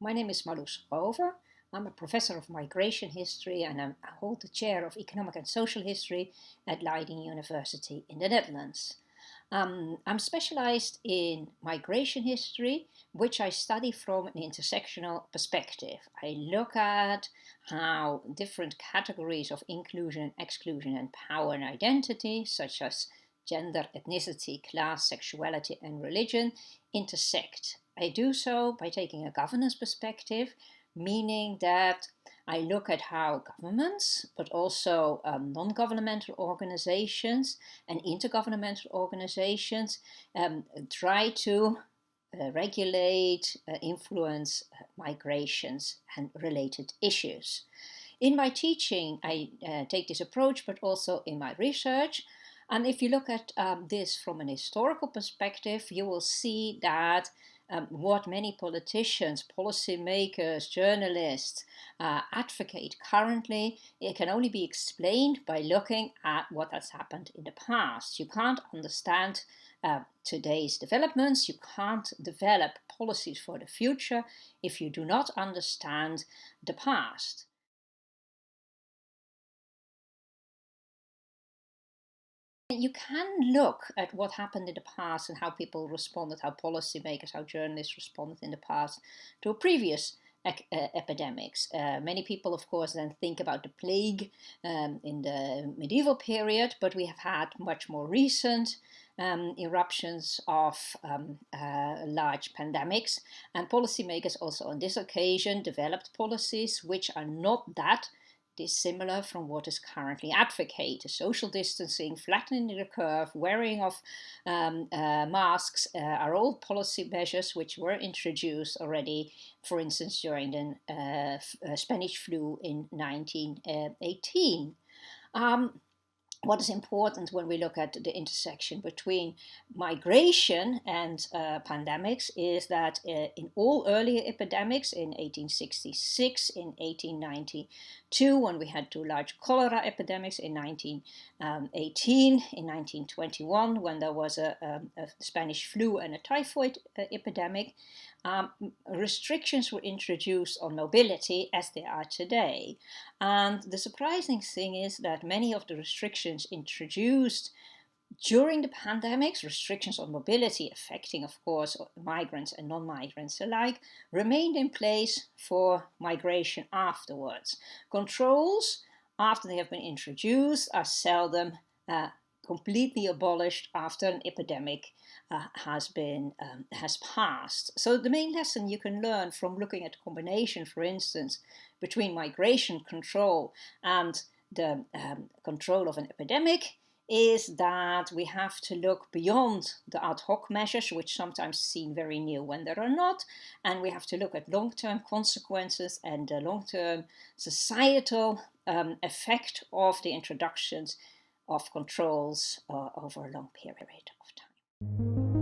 My name is Marlou Schrover. I'm a professor of migration history and I hold the chair of economic and social history at Leiden University in the Netherlands. I'm specialized in migration history, which I study from an intersectional perspective. I look at how different categories of inclusion, exclusion, and power and identity, such as gender, ethnicity, class, sexuality, and religion, intersect. I do so by taking a governance perspective, meaning that I look at how governments, but also non-governmental organizations and intergovernmental organizations try to regulate, influence migrations and related issues. In my teaching, I take this approach, but also in my research. And if you look at this from an historical perspective, you will see that what many politicians, policymakers, journalists advocate currently, it can only be explained by looking at what has happened in the past. You can't understand today's developments, you can't develop policies for the future if you do not understand the past. You can look at what happened in the past and how people responded, how policymakers, how journalists responded in the past to previous epidemics. Many people, of course, then think about the plague in the medieval period, but we have had much more recent eruptions of large pandemics. And policymakers also on this occasion developed policies which are not that dissimilar from what is currently advocated. Social distancing, flattening the curve, wearing of masks are all policy measures which were introduced already, for instance, during the Spanish flu in 1918. What is important when we look at the intersection between migration and pandemics is that in all earlier epidemics, in 1866, in 1892, when we had two large cholera epidemics, in 1918, in 1921, when there was a Spanish flu and a typhoid epidemic, restrictions were introduced on mobility as they are today. And the surprising thing is that many of the restrictions introduced during the pandemics, restrictions on mobility affecting, of course, migrants and non-migrants alike, remained in place for migration afterwards. Controls, after they have been introduced, are seldom completely abolished after an epidemic has passed. So the main lesson you can learn from looking at the combination, for instance, between migration control and the control of an epidemic is that we have to look beyond the ad hoc measures, which sometimes seem very new when they are not, and we have to look at long-term consequences and the long-term societal effect of the introductions of controls over a long period of time.